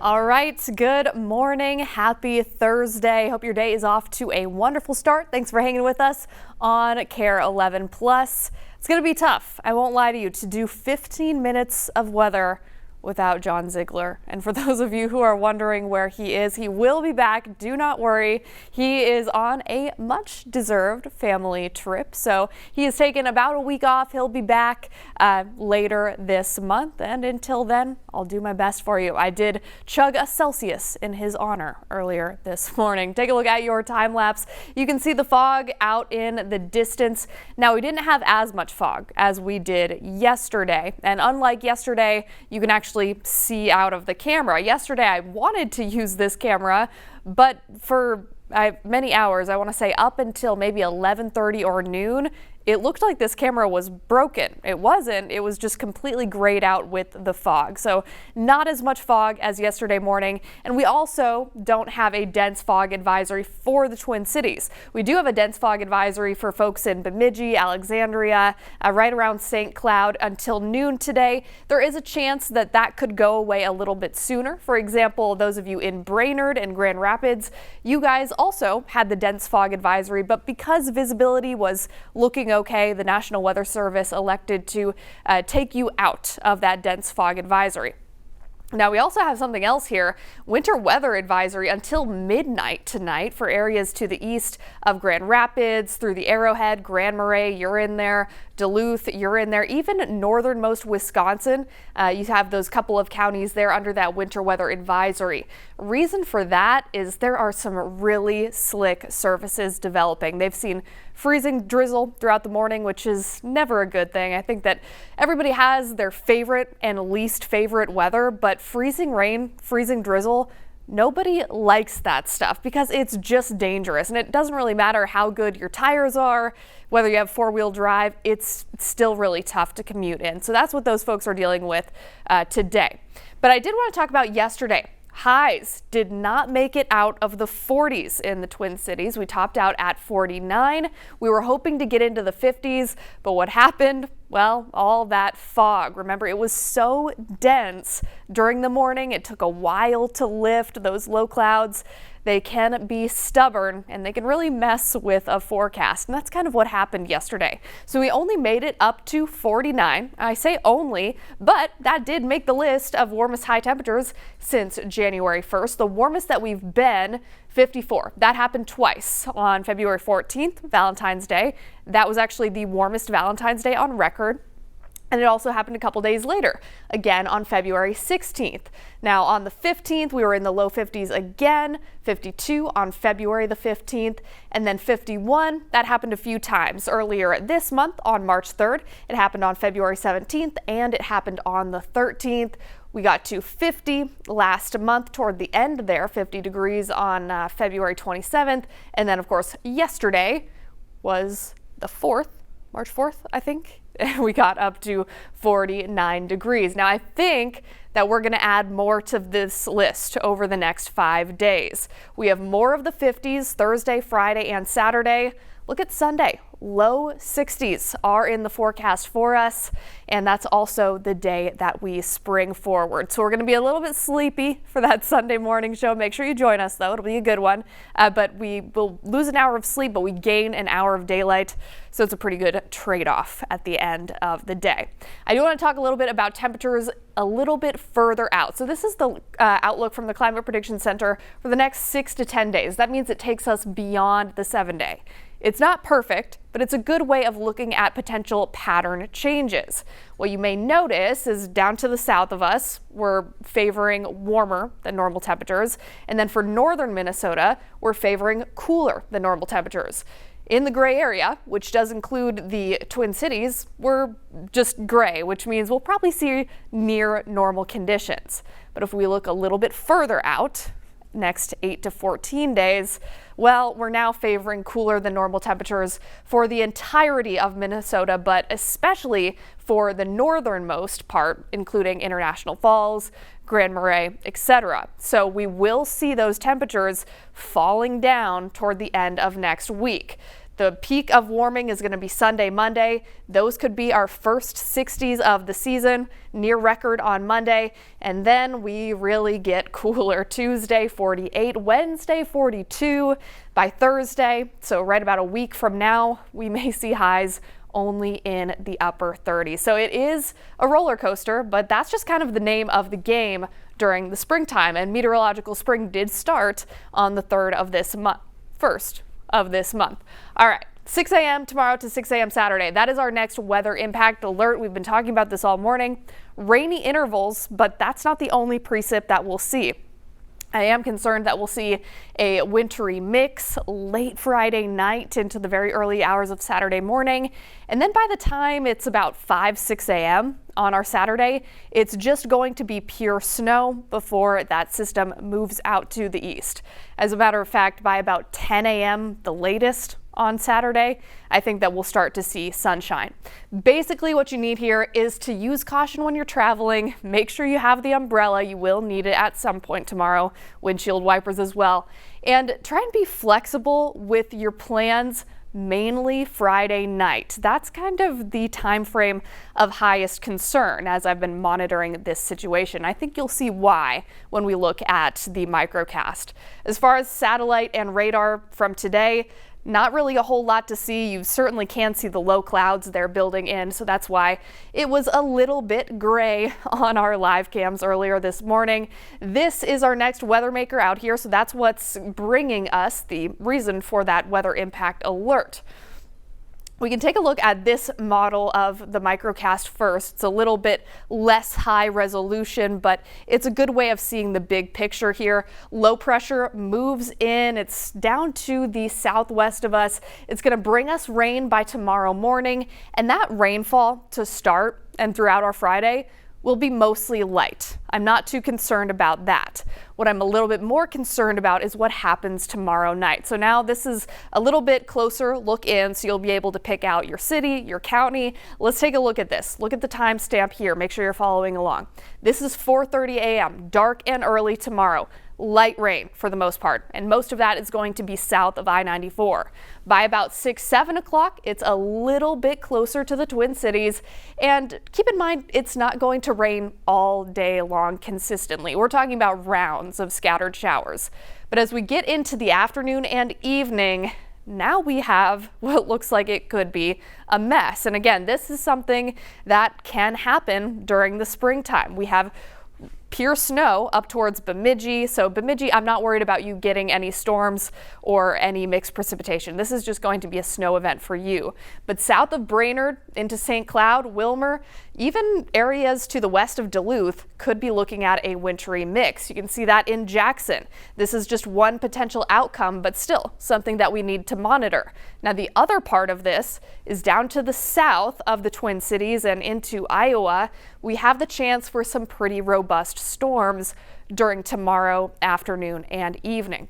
All right, good morning. Happy Thursday. Hope your day is off to a wonderful start. Thanks for hanging with us on KARE 11 Plus. It's going to be tough, I won't lie to you, to do 15 minutes of weather without John Ziegler. And for those of you who are wondering where he is, he will be back. Do not worry. He is on a much deserved family trip. So he has taken about a week off. He'll be back later this month. And until then, I'll do my best for you. I did chug a Celsius in his honor earlier this morning. Take a look at your time lapse. You can see the fog out in the distance. Now, we didn't have as much fog as we did yesterday. And unlike yesterday, you can actually see out of the camera. Yesterday, I wanted to use this camera, but for many hours, I want to say up until maybe 11:30 or noon, it looked like this camera was broken. It wasn't. It was just completely grayed out with the fog. So not as much fog as yesterday morning. And we also don't have a dense fog advisory for the Twin Cities. We do have a dense fog advisory for folks in Bemidji, Alexandria, right around St. Cloud until noon today. There is a chance that that could go away a little bit sooner. For example, those of you in Brainerd and Grand Rapids, you guys also had the dense fog advisory, but because visibility was looking okay, the National Weather Service elected to take you out of that dense fog advisory. Now, we also have something else here, winter weather advisory until midnight tonight for areas to the east of Grand Rapids, through the Arrowhead, Grand Marais, you're in there, Duluth, you're in there, even northernmost Wisconsin. You have those couple of counties there under that winter weather advisory. Reason for that is there are some really slick surfaces developing. They've seen freezing drizzle throughout the morning, which is never a good thing. I think that everybody has their favorite and least favorite weather, but freezing rain, freezing drizzle, nobody likes that stuff because it's just dangerous. And it doesn't really matter how good your tires are, whether you have four-wheel drive, it's still really tough to commute in. So that's what those folks are dealing with today. But I did want to talk about yesterday. Highs did not make it out of the 40s in the Twin Cities. We topped out at 49. We were hoping to get into the 50s, but what happened? Well, all that fog. Remember, it was so dense during the morning. It took a while to lift those low clouds. They can be stubborn and they can really mess with a forecast. And that's kind of what happened yesterday. So we only made it up to 49. I say only, but that did make the list of warmest high temperatures since January 1st. The warmest that we've been, 54. That happened twice on February 14th, Valentine's Day. That was actually the warmest Valentine's Day on record. And it also happened a couple days later, again on February 16th. Now on the 15th, we were in the low 50s again, 52 on February the 15th, and then 51. That happened a few times earlier this month on March 3rd. It happened on February 17th, and it happened on the 13th. We got to 50 last month toward the end there, 50 degrees on February 27th. And then, of course, yesterday was the 4th, March 4th, I think. We got up to 49 degrees. Now, I think that we're going to add more to this list over the next 5 days. We have more of the 50s Thursday, Friday, and Saturday. Look at Sunday. Low 60s are in the forecast for us, and that's also the day that we spring forward. So we're going to be a little bit sleepy for that Sunday morning show. Make sure you join us, though. It'll be a good one. But we will lose an hour of sleep, but we gain an hour of daylight. So it's a pretty good trade-off at the end of the day. I do want to talk a little bit about temperatures a little bit further out. So this is the outlook from the Climate Prediction Center for the next 6 to 10 days. That means it takes us beyond the 7-day. It's not perfect, but it's a good way of looking at potential pattern changes. What you may notice is down to the south of us, we're favoring warmer than normal temperatures. And then for northern Minnesota, we're favoring cooler than normal temperatures. In the gray area, which does include the Twin Cities, we're just gray, which means we'll probably see near normal conditions. But if we look a little bit further out, next 8 to 14 days, well, we're now favoring cooler than normal temperatures for the entirety of Minnesota, but especially for the northernmost part, including International Falls, Grand Marais, etc. So we will see those temperatures falling down toward the end of next week. The peak of warming is going to be Sunday, Monday. Those could be our first 60s of the season, near record on Monday. And then we really get cooler. Tuesday, 48, Wednesday, 42 by Thursday. So right about a week from now, we may see highs only in the upper 30s. So it is a roller coaster, but that's just kind of the name of the game during the springtime. And meteorological spring did start on the 3rd of this month, 1st of this month. All right, 6 a.m. tomorrow to 6 a.m. Saturday. That is our next weather impact alert. We've been talking about this all morning. Rainy intervals, but that's not the only precip that we'll see. I am concerned that we'll see a wintry mix late Friday night into the very early hours of Saturday morning. And then by the time it's about 6 a.m. on our Saturday, it's just going to be pure snow before that system moves out to the east. As a matter of fact, by about 10 a.m. the latest on Saturday, I think that we'll start to see sunshine. Basically, what you need here is to use caution when you're traveling. Make sure you have the umbrella. You will need it at some point tomorrow. Windshield wipers as well. And try and be flexible with your plans, mainly Friday night. That's kind of the time frame of highest concern as I've been monitoring this situation. I think you'll see why when we look at the microcast. As far as satellite and radar from today, not really a whole lot to see. You certainly can see the low clouds they're building in, so that's why it was a little bit gray on our live cams earlier this morning. This is our next weather maker out here, so that's what's bringing us the reason for that weather impact alert. We can take a look at this model of the microcast first. It's a little bit less high resolution, but it's a good way of seeing the big picture here. Low pressure moves in. It's down to the southwest of us. It's going to bring us rain by tomorrow morning, and that rainfall to start and throughout our Friday will be mostly light. I'm not too concerned about that. What I'm a little bit more concerned about is what happens tomorrow night. So now this is a little bit closer look in, so you'll be able to pick out your city, your county. Let's take a look at this. Look at the timestamp here. Make sure you're following along. This is 4:30 a.m., dark and early tomorrow. Light rain for the most part, and most of that is going to be south of I-94. By about 7 o'clock, it's a little bit closer to the Twin Cities, and keep in mind, it's not going to rain all day long consistently. We're talking about rounds of scattered showers. But as we get into the afternoon and evening, now we have what looks like it could be a mess. And again, this is something that can happen during the springtime. We have pure snow up towards Bemidji. So Bemidji, I'm not worried about you getting any storms or any mixed precipitation. This is just going to be a snow event for you. But south of Brainerd into St. Cloud, Wilmer, even areas to the west of Duluth could be looking at a wintry mix. You can see that in Jackson. This is just one potential outcome, but still something that we need to monitor. Now, the other part of this is down to the south of the Twin Cities and into Iowa. We have the chance for some pretty robust storms during tomorrow afternoon and evening.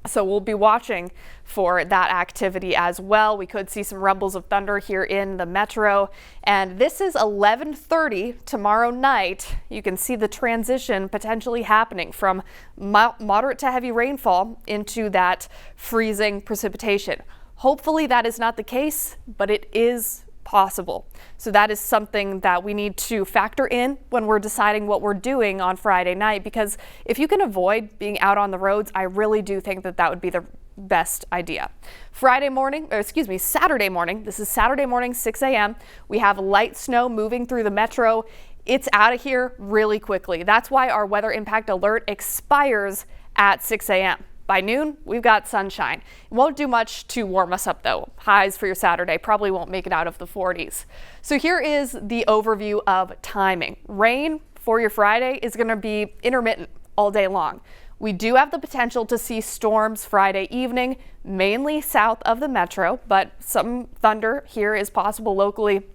So we'll be watching for that activity as well. We could see some rumbles of thunder here in the metro. And this is 11:30 tomorrow night. You can see the transition potentially happening from moderate to heavy rainfall into that freezing precipitation. Hopefully that is not the case, but it is possible. So that is something that we need to factor in when we're deciding what we're doing on Friday night, because if you can avoid being out on the roads, I really do think that that would be the best idea. Saturday morning, this is Saturday morning, 6 a.m. We have light snow moving through the metro. It's out of here really quickly. That's why our weather impact alert expires at 6 a.m. By noon, we've got sunshine. It won't do much to warm us up though. Highs for your Saturday probably won't make it out of the 40s. So here is the overview of timing. Rain for your Friday is going to be intermittent all day long. We do have the potential to see storms Friday evening, mainly south of the metro, but some thunder here is possible locally.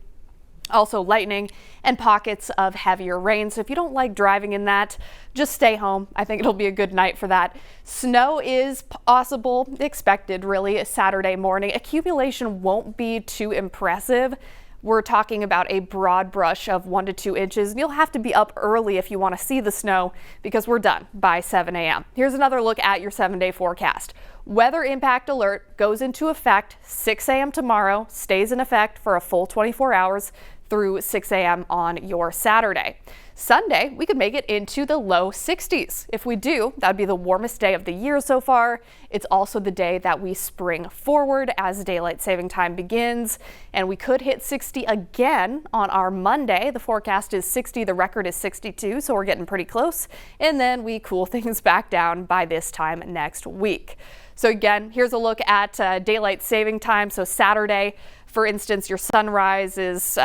Also lightning and pockets of heavier rain. So if you don't like driving in that, just stay home. I think it'll be a good night for that. Snow is possible, expected really, Saturday morning. Accumulation won't be too impressive. we're talking about a broad brush of 1 to 2 inches. And you'll have to be up early if you want to see the snow because we're done by 7 a.m. Here's another look at your 7-day forecast. Weather impact alert goes into effect 6 a.m. tomorrow, stays in effect for a full 24 hours through 6 a.m. on your Saturday. Sunday, we could make it into the low 60s. If we do, that'd be the warmest day of the year so far. It's also the day that we spring forward as daylight saving time begins, and we could hit 60 again on our Monday. The forecast is 60, the record is 62, so we're getting pretty close. And then we cool things back down by this time next week. So again, here's a look at daylight saving time. So Saturday, for instance, your sunrise is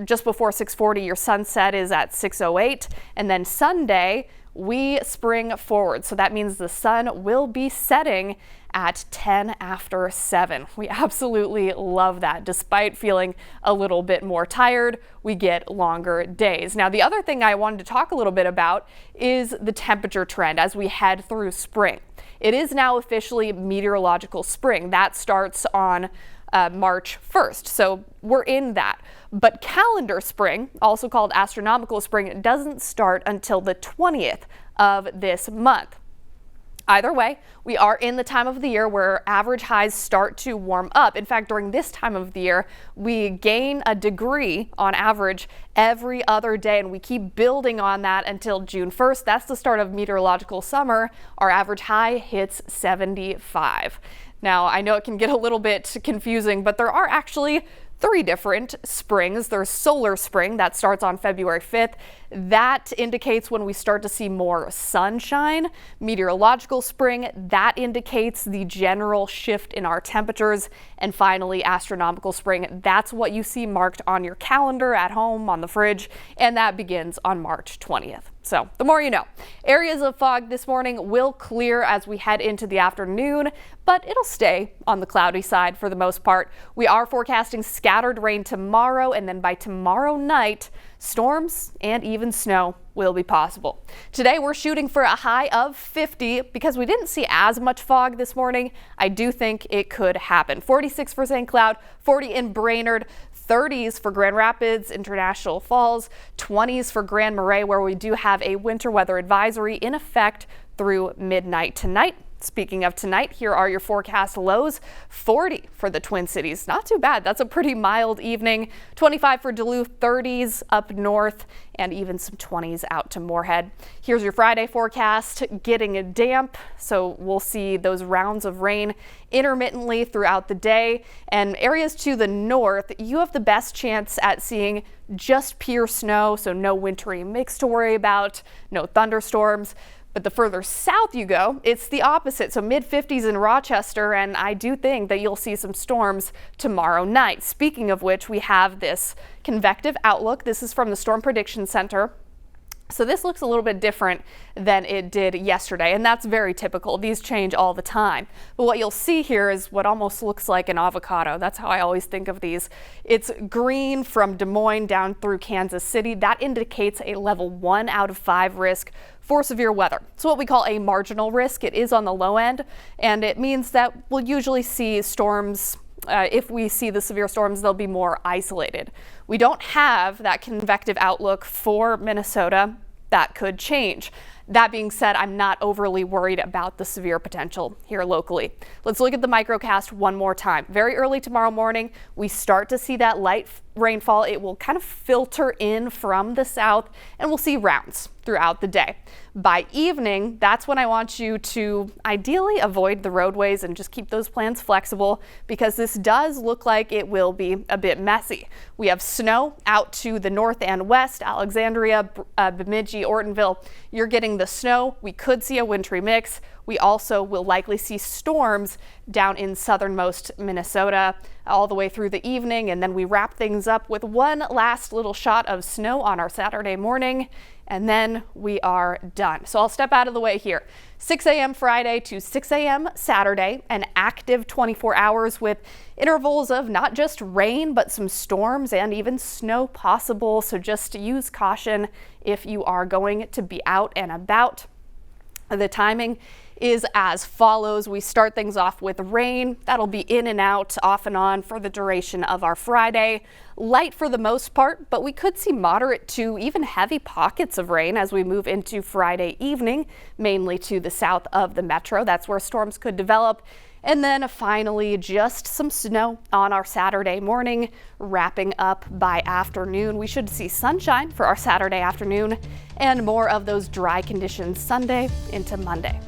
just before 6:40, your sunset is at 6:08, and then Sunday we spring forward. So that means the sun will be setting at 10 after 7. We absolutely love that. Despite feeling a little bit more tired, we get longer days. Now, the other thing I wanted to talk a little bit about is the temperature trend as we head through spring. It is now officially meteorological spring. That starts on March 1st. So we're in that. But calendar spring, also called astronomical spring, doesn't start until the 20th of this month. Either way, we are in the time of the year where average highs start to warm up. In fact, during this time of the year, we gain a degree on average every other day, and we keep building on that until June 1st. That's the start of meteorological summer. Our average high hits 75. Now, I know it can get a little bit confusing, but there are actually 3 different springs. There's solar spring that starts on February 5th. That indicates when we start to see more sunshine. Meteorological spring, that indicates the general shift in our temperatures. And finally, astronomical spring, that's what you see marked on your calendar at home, on the fridge, and that begins on March 20th. So the more you know. Areas of fog this morning will clear as we head into the afternoon, but it'll stay on the cloudy side for the most part. We are forecasting scattered rain tomorrow, and then by tomorrow night, storms and even snow will be possible. Today we're shooting for a high of 50 because we didn't see as much fog this morning. I do think it could happen. 46 for St. Cloud, 40 in Brainerd, 30s for Grand Rapids, International Falls, 20s for Grand Marais, where we do have a winter weather advisory in effect through midnight tonight. Speaking of tonight, here are your forecast lows. 40 for the Twin Cities. Not too bad. That's a pretty mild evening. 25 for Duluth, 30s up north, and even some 20s out to Moorhead. Here's your Friday forecast. Getting damp, so we'll see those rounds of rain intermittently throughout the day. And areas to the north, you have the best chance at seeing just pure snow, so no wintry mix to worry about, no thunderstorms. But the further south you go, it's the opposite. So mid-50s in Rochester, and I do think that you'll see some storms tomorrow night. Speaking of which, we have this convective outlook. This is from the Storm Prediction Center. So this looks a little bit different than it did yesterday, and that's very typical. These change all the time. But what you'll see here is what almost looks like an avocado. That's how I always think of these. It's green from Des Moines down through Kansas City. That indicates a level 1 out of 5 risk for severe weather. It's what we call a marginal risk. It is on the low end, and it means that we'll usually see storms. If we see the severe storms, they'll be more isolated. We don't have that convective outlook for Minnesota. That could change. That being said, I'm not overly worried about the severe potential here locally. Let's look at the microcast one more time. Very early tomorrow morning, we start to see that light rainfall. It will kind of filter in from the south, and we'll see rounds throughout the day. By evening, that's when I want you to ideally avoid the roadways and just keep those plans flexible, because this does look like it will be a bit messy. We have snow out to the north and west, Alexandria, Bemidji, Ortonville. You're getting the snow. We could see a wintry mix. We also will likely see storms down in southernmost Minnesota all the way through the evening, and then we wrap things up with one last little shot of snow on our Saturday morning, and then we are done. So I'll step out of the way here. 6 a.m. Friday to 6 a.m. Saturday, an active 24 hours with intervals of not just rain, but some storms and even snow possible. So just use caution if you are going to be out and about. The timing is as follows. We start things off with rain. That'll be in and out off and on for the duration of our Friday. Light for the most part, but we could see moderate to even heavy pockets of rain as we move into Friday evening, mainly to the south of the metro. That's where storms could develop. And then finally, just some snow on our Saturday morning, wrapping up by afternoon. We should see sunshine for our Saturday afternoon and more of those dry conditions Sunday into Monday.